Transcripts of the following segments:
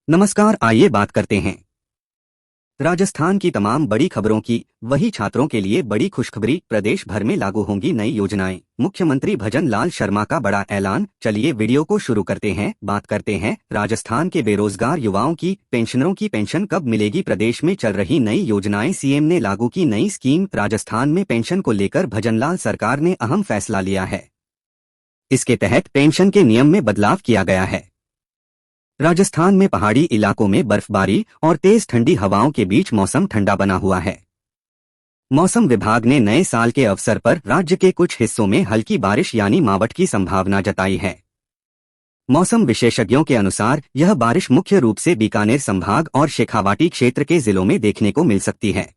नमस्कार, आइए बात करते हैं राजस्थान की तमाम बड़ी खबरों की। वही छात्रों के लिए बड़ी खुशखबरी, प्रदेश भर में लागू होंगी नई योजनाएं। मुख्यमंत्री भजन लाल शर्मा का बड़ा ऐलान। चलिए वीडियो को शुरू करते हैं। बात करते हैं राजस्थान के बेरोजगार युवाओं की। पेंशनरों की पेंशन कब मिलेगी? प्रदेश में चल रही नई योजनाएं। सीएम ने लागू की नई स्कीम। राजस्थान में पेंशन को लेकर भजनलाल सरकार ने अहम फैसला लिया है। इसके तहत पेंशन के नियम में बदलाव किया गया है। राजस्थान में पहाड़ी इलाकों में बर्फबारी और तेज ठंडी हवाओं के बीच मौसम ठंडा बना हुआ है। मौसम विभाग ने नए साल के अवसर पर राज्य के कुछ हिस्सों में हल्की बारिश यानी मावठ की संभावना जताई है। मौसम विशेषज्ञों के अनुसार यह बारिश मुख्य रूप से बीकानेर संभाग और शेखावाटी क्षेत्र के जिलों में देखने को मिल सकती है।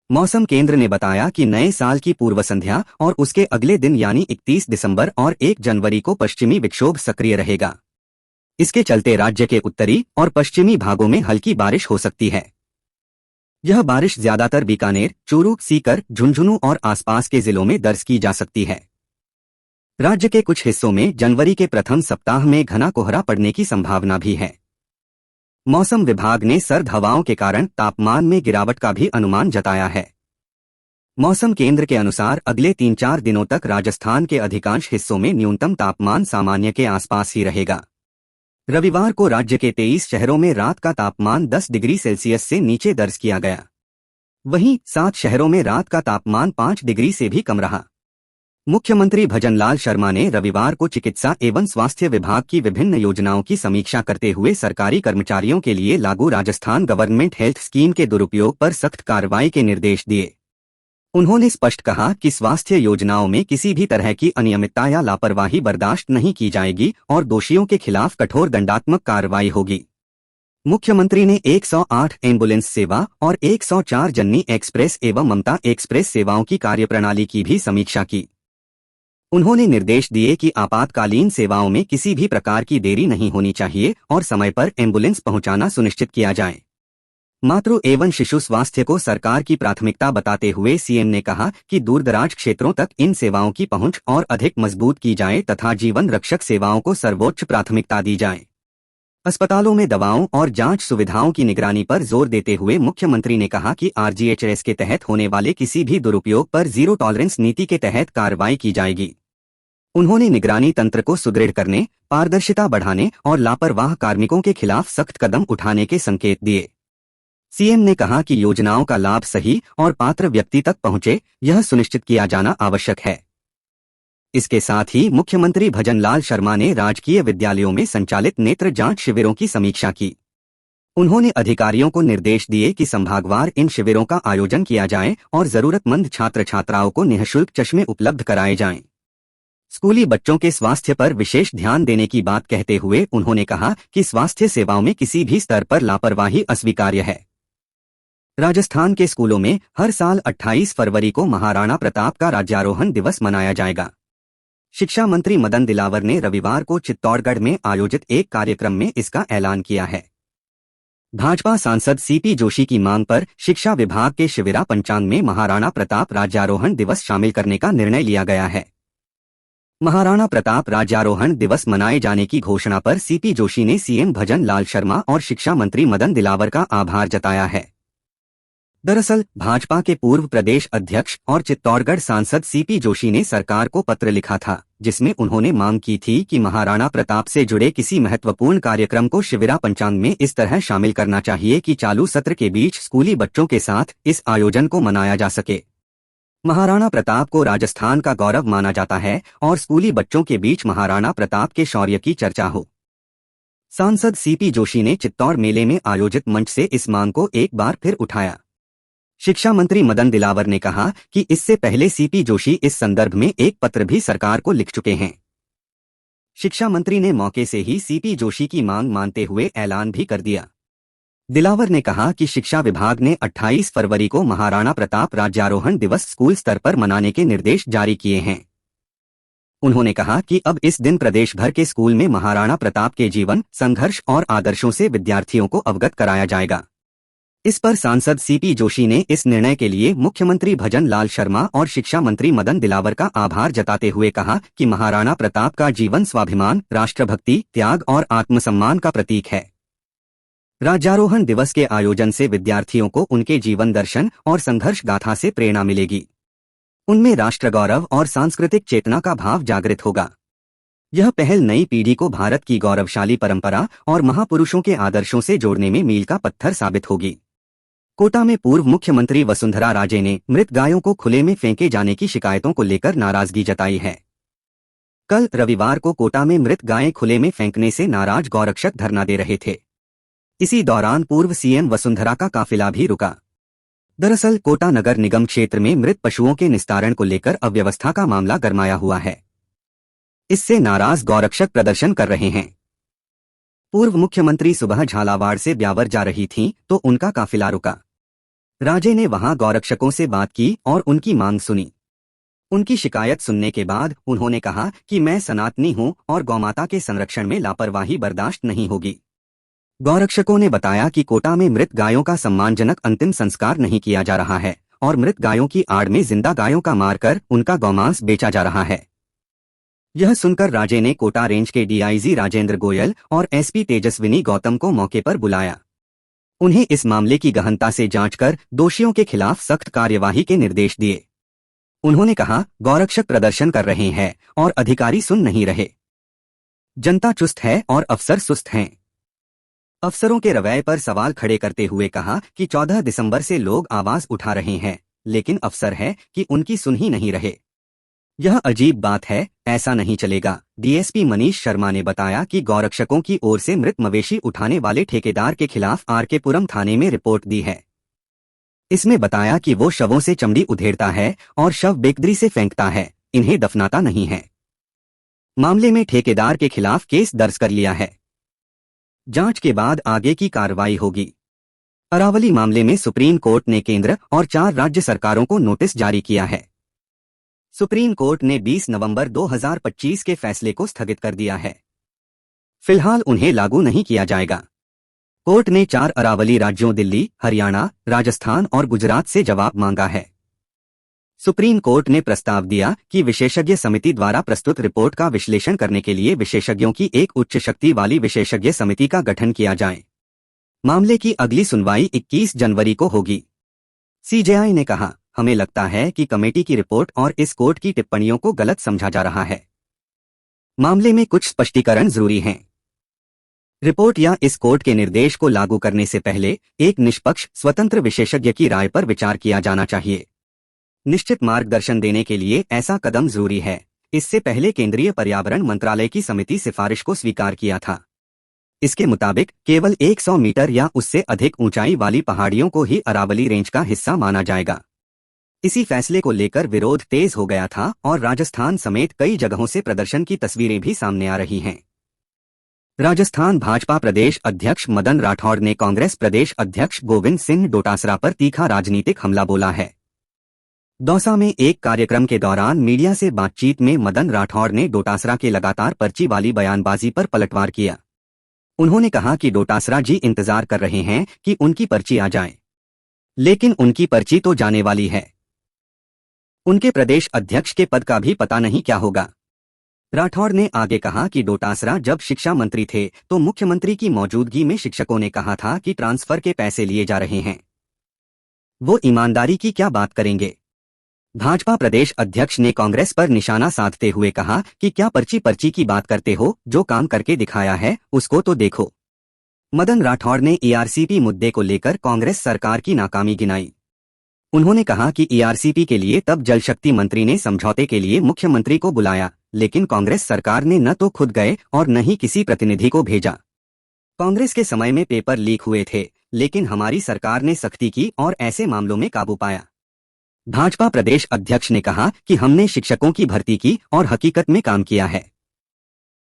मौसम केंद्र ने बताया कि नए साल की पूर्व संध्या और उसके अगले दिन यानी 31 दिसंबर और 1 जनवरी को पश्चिमी विक्षोभ सक्रिय रहेगा। इसके चलते राज्य के उत्तरी और पश्चिमी भागों में हल्की बारिश हो सकती है। यह बारिश ज्यादातर बीकानेर, चूरू, सीकर, झुंझुनू और आसपास के जिलों में दर्ज की जा सकती है। राज्य के कुछ हिस्सों में जनवरी के प्रथम सप्ताह में घना कोहरा पड़ने की संभावना भी है। मौसम विभाग ने सर्द हवाओं के कारण तापमान में गिरावट का भी अनुमान जताया है। मौसम केंद्र के अनुसार अगले 3-4 दिनों तक राजस्थान के अधिकांश हिस्सों में न्यूनतम तापमान सामान्य के आसपास ही रहेगा। रविवार को राज्य के 23 शहरों में रात का तापमान 10 डिग्री सेल्सियस से नीचे दर्ज किया गया। वहीं 7 शहरों में रात का तापमान 5 डिग्री से भी कम रहा। मुख्यमंत्री भजनलाल शर्मा ने रविवार को चिकित्सा एवं स्वास्थ्य विभाग की विभिन्न योजनाओं की समीक्षा करते हुए सरकारी कर्मचारियों के लिए लागू राजस्थान गवर्नमेंट हेल्थ स्कीम के दुरुपयोग पर सख्त कार्रवाई के निर्देश दिए। उन्होंने स्पष्ट कहा कि स्वास्थ्य योजनाओं में किसी भी तरह की अनियमितता या लापरवाही बर्दाश्त नहीं की जाएगी और दोषियों के खिलाफ कठोर दंडात्मक कार्रवाई होगी। मुख्यमंत्री ने 108 एम्बुलेंस सेवा और 104 जननी एक्सप्रेस एवं ममता एक्सप्रेस सेवाओं की कार्यप्रणाली की भी समीक्षा की। उन्होंने निर्देश दिए कि आपातकालीन सेवाओं में किसी भी प्रकार की देरी नहीं होनी चाहिए और समय पर एम्बुलेंस पहुंचाना सुनिश्चित किया जाए। मातृ एवं शिशु स्वास्थ्य को सरकार की प्राथमिकता बताते हुए सीएम ने कहा कि दूरदराज क्षेत्रों तक इन सेवाओं की पहुंच और अधिक मजबूत की जाए तथा जीवन रक्षक सेवाओं को सर्वोच्च प्राथमिकता दी जाए। अस्पतालों में दवाओं और जांच सुविधाओं की निगरानी पर जोर देते हुए मुख्यमंत्री ने कहा कि आरजीएचएस के तहत होने वाले किसी भी दुरुपयोग पर जीरो टॉलरेंस नीति के तहत कार्रवाई की जाएगी। उन्होंने निगरानी तंत्र को सुदृढ़ करने, पारदर्शिता बढ़ाने और लापरवाह कार्मिकों के खिलाफ सख्त कदम उठाने के संकेत दिए। सीएम ने कहा कि योजनाओं का लाभ सही और पात्र व्यक्ति तक पहुंचे, यह सुनिश्चित किया जाना आवश्यक है। इसके साथ ही मुख्यमंत्री भजनलाल शर्मा ने राजकीय विद्यालयों में संचालित नेत्र जांच शिविरों की समीक्षा की। उन्होंने अधिकारियों को निर्देश दिए कि संभागवार इन शिविरों का आयोजन किया जाए और जरूरतमंद छात्र छात्राओं को निःशुल्क चश्मे उपलब्ध कराए जाएं। स्कूली बच्चों के स्वास्थ्य पर विशेष ध्यान देने की बात कहते हुए उन्होंने कहा कि स्वास्थ्य सेवाओं में किसी भी स्तर पर लापरवाही अस्वीकार्य है। राजस्थान के स्कूलों में हर साल 28 फरवरी को महाराणा प्रताप का राज्यारोहण दिवस मनाया जाएगा। शिक्षा मंत्री मदन दिलावर ने रविवार को चित्तौड़गढ़ में आयोजित एक कार्यक्रम में इसका ऐलान किया है। भाजपा सांसद सीपी जोशी की मांग पर शिक्षा विभाग के शिविरा पंचांग में महाराणा प्रताप राज्यारोहण दिवस शामिल करने का निर्णय लिया गया है। महाराणा प्रताप राज्यारोहण दिवस मनाए जाने की घोषणा पर सीपी जोशी ने सीएम भजन लाल शर्मा और शिक्षा मंत्री मदन दिलावर का आभार जताया है। दरअसल भाजपा के पूर्व प्रदेश अध्यक्ष और चित्तौड़गढ़ सांसद सीपी जोशी ने सरकार को पत्र लिखा था, जिसमें उन्होंने मांग की थी कि महाराणा प्रताप से जुड़े किसी महत्वपूर्ण कार्यक्रम को शिविरा पंचांग में इस तरह शामिल करना चाहिए कि चालू सत्र के बीच स्कूली बच्चों के साथ इस आयोजन को मनाया जा सके। महाराणा प्रताप को राजस्थान का गौरव माना जाता है और स्कूली बच्चों के बीच महाराणा प्रताप के शौर्य की चर्चा हो। सांसद सीपी जोशी ने चित्तौड़ मेले में आयोजित मंच से इस मांग को एक बार फिर उठाया। शिक्षा मंत्री मदन दिलावर ने कहा कि इससे पहले सीपी जोशी इस संदर्भ में एक पत्र भी सरकार को लिख चुके हैं। शिक्षा मंत्री ने मौके से ही सीपी जोशी की मांग मानते हुए ऐलान भी कर दिया। दिलावर ने कहा कि शिक्षा विभाग ने 28 फरवरी को महाराणा प्रताप राज्यारोहण दिवस स्कूल स्तर पर मनाने के निर्देश जारी किए हैं। उन्होंने कहा कि अब इस दिन प्रदेश भर के स्कूल में महाराणा प्रताप के जीवन, संघर्ष और आदर्शों से विद्यार्थियों को अवगत कराया जाएगा। इस पर सांसद सीपी जोशी ने इस निर्णय के लिए मुख्यमंत्री भजन लाल शर्मा और शिक्षा मंत्री मदन दिलावर का आभार जताते हुए कहा कि महाराणा प्रताप का जीवन स्वाभिमान, राष्ट्रभक्ति, त्याग और आत्मसम्मान का प्रतीक है। राज्यारोहण दिवस के आयोजन से विद्यार्थियों को उनके जीवन दर्शन और संघर्ष गाथा से प्रेरणा मिलेगी। उनमें राष्ट्र गौरव और सांस्कृतिक चेतना का भाव जागृत होगा। यह पहल नई पीढ़ी को भारत की गौरवशाली परंपरा और महापुरुषों के आदर्शों से जोड़ने में मील का पत्थर साबित होगी। कोटा में पूर्व मुख्यमंत्री वसुंधरा राजे ने मृत गायों को खुले में फेंके जाने की शिकायतों को लेकर नाराजगी जताई है। कल रविवार को कोटा में मृत गायें खुले में फेंकने से नाराज गौरक्षक धरना दे रहे थे। इसी दौरान पूर्व सीएम वसुंधरा का काफिला भी रुका। दरअसल कोटा नगर निगम क्षेत्र में मृत पशुओं के निस्तारण को लेकर अव्यवस्था का मामला गरमाया हुआ है। इससे नाराज गौरक्षक प्रदर्शन कर रहे हैं। पूर्व मुख्यमंत्री सुबह झालावाड़ से ब्यावर जा रही थीं, तो उनका काफिला रुका। राजे ने वहां गौरक्षकों से बात की और उनकी मांग सुनी। उनकी शिकायत सुनने के बाद उन्होंने कहा कि मैं सनातनी हूं और गौमाता के संरक्षण में लापरवाही बर्दाश्त नहीं होगी। गौरक्षकों ने बताया कि कोटा में मृत गायों का सम्मानजनक अंतिम संस्कार नहीं किया जा रहा है और मृत गायों की आड़ में जिंदा गायों का मारकर उनका गौमांस बेचा जा रहा है। यह सुनकर राजे ने कोटा रेंज के डीआईजी राजेंद्र गोयल और एसपी तेजस्विनी गौतम को मौके पर बुलाया। उन्हें इस मामले की गहनता से जांच कर दोषियों के खिलाफ सख्त कार्यवाही के निर्देश दिए। उन्होंने कहा, गौरक्षक प्रदर्शन कर रहे हैं और अधिकारी सुन नहीं रहे। जनता चुस्त है और अफसर सुस्त हैं। अफसरों के रवैये पर सवाल खड़े करते हुए कहा कि 14 दिसंबर से लोग आवाज उठा रहे हैं, लेकिन अफसर है कि उनकी सुन ही नहीं रहे। यह अजीब बात है, ऐसा नहीं चलेगा। डीएसपी मनीष शर्मा ने बताया कि गौरक्षकों की ओर से मृत मवेशी उठाने वाले ठेकेदार के खिलाफ आरकेपुरम थाने में रिपोर्ट दी है। इसमें बताया कि वो शवों से चमड़ी उधेड़ता है और शव बेकदरी से फेंकता है, इन्हें दफनाता नहीं है। मामले में ठेकेदार के खिलाफ केस दर्ज कर लिया है। जांच के बाद आगे की कार्रवाई होगी। अरावली मामले में सुप्रीम कोर्ट ने केंद्र और 4 राज्य सरकारों को नोटिस जारी किया है। सुप्रीम कोर्ट ने 20 नवंबर 2025 के फैसले को स्थगित कर दिया है। फिलहाल उन्हें लागू नहीं किया जाएगा। कोर्ट ने 4 अरावली राज्यों दिल्ली, हरियाणा, राजस्थान और गुजरात से जवाब मांगा है। सुप्रीम कोर्ट ने प्रस्ताव दिया कि विशेषज्ञ समिति द्वारा प्रस्तुत रिपोर्ट का विश्लेषण करने के लिए विशेषज्ञों की एक उच्च शक्ति वाली विशेषज्ञ समिति का गठन किया जाए। मामले की अगली सुनवाई 21 जनवरी को होगी। सीजेआई ने कहा, हमें लगता है कि कमेटी की रिपोर्ट और इस कोर्ट की टिप्पणियों को गलत समझा जा रहा है। मामले में कुछ स्पष्टीकरण जरूरी हैं। रिपोर्ट या इस कोर्ट के निर्देश को लागू करने से पहले एक निष्पक्ष स्वतंत्र विशेषज्ञ की राय पर विचार किया जाना चाहिए। निश्चित मार्गदर्शन देने के लिए ऐसा कदम जरूरी है। इससे पहले केंद्रीय पर्यावरण मंत्रालय की समिति सिफारिश को स्वीकार किया था। इसके मुताबिक केवल 100 मीटर या उससे अधिक ऊंचाई वाली पहाड़ियों को ही अरावली रेंज का हिस्सा माना जाएगा। इसी फैसले को लेकर विरोध तेज हो गया था और राजस्थान समेत कई जगहों से प्रदर्शन की तस्वीरें भी सामने आ रही हैं। राजस्थान भाजपा प्रदेश अध्यक्ष मदन राठौड़ ने कांग्रेस प्रदेश अध्यक्ष गोविंद सिंह डोटासरा पर तीखा राजनीतिक हमला बोला है। दौसा में एक कार्यक्रम के दौरान मीडिया से बातचीत में मदन राठौड़ ने डोटासरा के लगातार पर्ची वाली बयानबाजी पर पलटवार किया। उन्होंने कहा कि डोटासरा जी इंतजार कर रहे हैं कि उनकी पर्ची आ जाए, लेकिन उनकी पर्ची तो जाने वाली है। उनके प्रदेश अध्यक्ष के पद का भी पता नहीं क्या होगा। राठौड़ ने आगे कहा कि डोटासरा जब शिक्षा मंत्री थे तो मुख्यमंत्री की मौजूदगी में शिक्षकों ने कहा था कि ट्रांसफर के पैसे लिए जा रहे हैं। वो ईमानदारी की क्या बात करेंगे। भाजपा प्रदेश अध्यक्ष ने कांग्रेस पर निशाना साधते हुए कहा कि क्या पर्ची की बात करते हो, जो काम करके दिखाया है उसको तो देखो। मदन राठौड़ ने ईआरसीपी मुद्दे को लेकर कांग्रेस सरकार की नाकामी गिनाई। उन्होंने कहा कि ईआरसीपी के लिए तब जल शक्ति मंत्री ने समझौते के लिए मुख्यमंत्री को बुलाया, लेकिन कांग्रेस सरकार ने न तो खुद गए और न ही किसी प्रतिनिधि को भेजा। कांग्रेस के समय में पेपर लीक हुए थे, लेकिन हमारी सरकार ने सख्ती की और ऐसे मामलों में काबू पाया। भाजपा प्रदेश अध्यक्ष ने कहा कि हमने शिक्षकों की भर्ती की और हकीकत में काम किया है।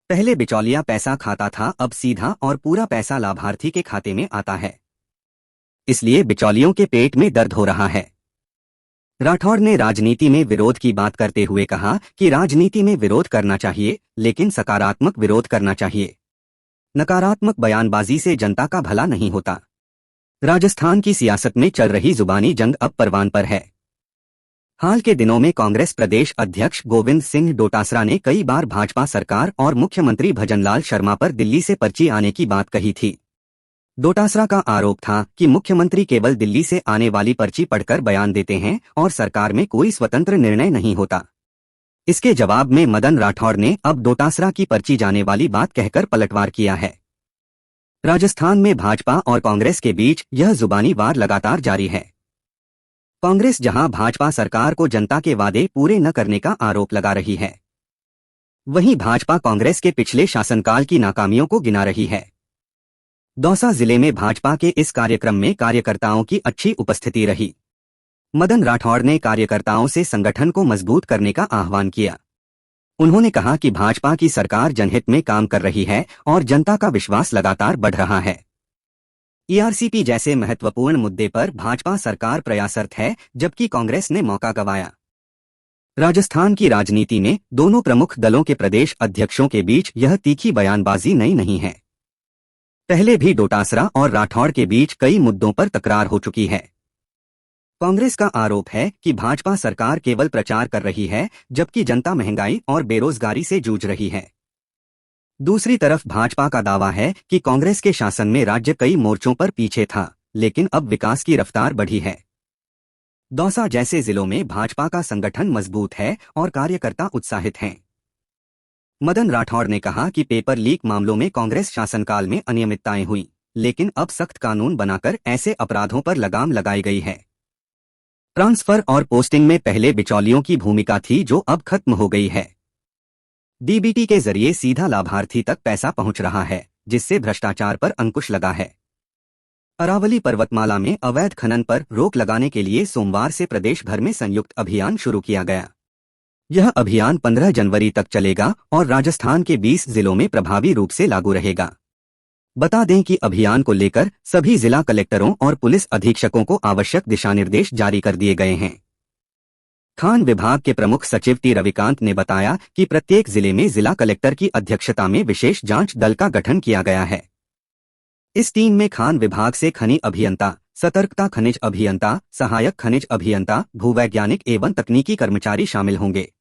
पहले बिचौलिया पैसा खाता था, अब सीधा और पूरा पैसा लाभार्थी के खाते में आता है। इसलिए बिचौलियों के पेट में दर्द हो रहा है। राठौड़ ने राजनीति में विरोध की बात करते हुए कहा कि राजनीति में विरोध करना चाहिए, लेकिन सकारात्मक विरोध करना चाहिए। नकारात्मक बयानबाजी से जनता का भला नहीं होता। राजस्थान की सियासत में चल रही जुबानी जंग अब परवान पर है। हाल के दिनों में कांग्रेस प्रदेश अध्यक्ष गोविंद सिंह डोटासरा ने कई बार भाजपा सरकार और मुख्यमंत्री भजनलाल शर्मा पर दिल्ली से पर्ची आने की बात कही थी। डोटासरा का आरोप था कि मुख्यमंत्री केवल दिल्ली से आने वाली पर्ची पढ़कर बयान देते हैं और सरकार में कोई स्वतंत्र निर्णय नहीं होता। इसके जवाब में मदन राठौड़ ने अब डोटासरा की पर्ची जाने वाली बात कहकर पलटवार किया है। राजस्थान में भाजपा और कांग्रेस के बीच यह जुबानी वार लगातार जारी है। कांग्रेस जहां भाजपा सरकार को जनता के वादे पूरे न करने का आरोप लगा रही है, वहीं भाजपा कांग्रेस के पिछले शासनकाल की नाकामियों को गिना रही है। दौसा जिले में भाजपा के इस कार्यक्रम में कार्यकर्ताओं की अच्छी उपस्थिति रही। मदन राठौड़ ने कार्यकर्ताओं से संगठन को मजबूत करने का आह्वान किया। उन्होंने कहा कि भाजपा की सरकार जनहित में काम कर रही है और जनता का विश्वास लगातार बढ़ रहा है। ईआरसीपी जैसे महत्वपूर्ण मुद्दे पर भाजपा सरकार प्रयासरत है, जबकि कांग्रेस ने मौका गंवाया। राजस्थान की राजनीति में दोनों प्रमुख दलों के प्रदेश अध्यक्षों के बीच यह तीखी बयानबाजी नई नहीं है। पहले भी डोटासरा और राठौड़ के बीच कई मुद्दों पर तकरार हो चुकी है। कांग्रेस का आरोप है कि भाजपा सरकार केवल प्रचार कर रही है, जबकि जनता महंगाई और बेरोजगारी से जूझ रही है। दूसरी तरफ भाजपा का दावा है कि कांग्रेस के शासन में राज्य कई मोर्चों पर पीछे था, लेकिन अब विकास की रफ्तार बढ़ी है। दौसा जैसे जिलों में भाजपा का संगठन मजबूत है और कार्यकर्ता उत्साहित हैं। मदन राठौड़ ने कहा कि पेपर लीक मामलों में कांग्रेस शासनकाल में अनियमितताएं हुई, लेकिन अब सख्त कानून बनाकर ऐसे अपराधों पर लगाम लगाई गई है। ट्रांसफर और पोस्टिंग में पहले बिचौलियों की भूमिका थी, जो अब खत्म हो गई है। डीबीटी के जरिए सीधा लाभार्थी तक पैसा पहुंच रहा है, जिससे भ्रष्टाचार पर अंकुश लगा है। अरावली पर्वतमाला में अवैध खनन पर रोक लगाने के लिए सोमवार से प्रदेश भर में संयुक्त अभियान शुरू किया गया। यह अभियान 15 जनवरी तक चलेगा और राजस्थान के 20 जिलों में प्रभावी रूप से लागू रहेगा। बता दें कि अभियान को लेकर सभी जिला कलेक्टरों और पुलिस अधीक्षकों को आवश्यक दिशानिर्देश जारी कर दिए गए हैं। खान विभाग के प्रमुख सचिव टी रविकांत ने बताया कि प्रत्येक जिले में जिला कलेक्टर की अध्यक्षता में विशेष जांच दल का गठन किया गया है। इस टीम में खान विभाग से खनिज अभियंता, सतर्कता खनिज अभियंता, सहायक खनिज अभियंता, भूवैज्ञानिक एवं तकनीकी कर्मचारी शामिल होंगे।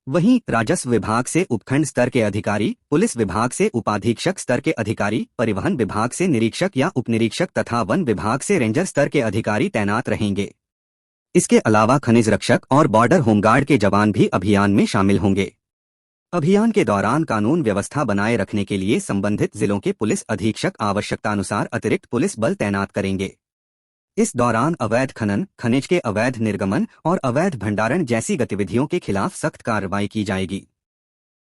वहीं राजस्व विभाग से उपखंड स्तर के अधिकारी, पुलिस विभाग से उपाधीक्षक स्तर के अधिकारी, परिवहन विभाग से निरीक्षक या उपनिरीक्षक तथा वन विभाग से रेंजर स्तर के अधिकारी तैनात रहेंगे। इसके अलावा खनिज रक्षक और बॉर्डर होमगार्ड के जवान भी अभियान में शामिल होंगे। अभियान के दौरान कानून व्यवस्था बनाए रखने के लिए संबंधित जिलों के पुलिस अधीक्षक आवश्यकतानुसार अतिरिक्त पुलिस बल तैनात करेंगे। इस दौरान अवैध खनन, खनिज के अवैध निर्गमन और अवैध भंडारण जैसी गतिविधियों के खिलाफ सख्त कार्रवाई की जाएगी।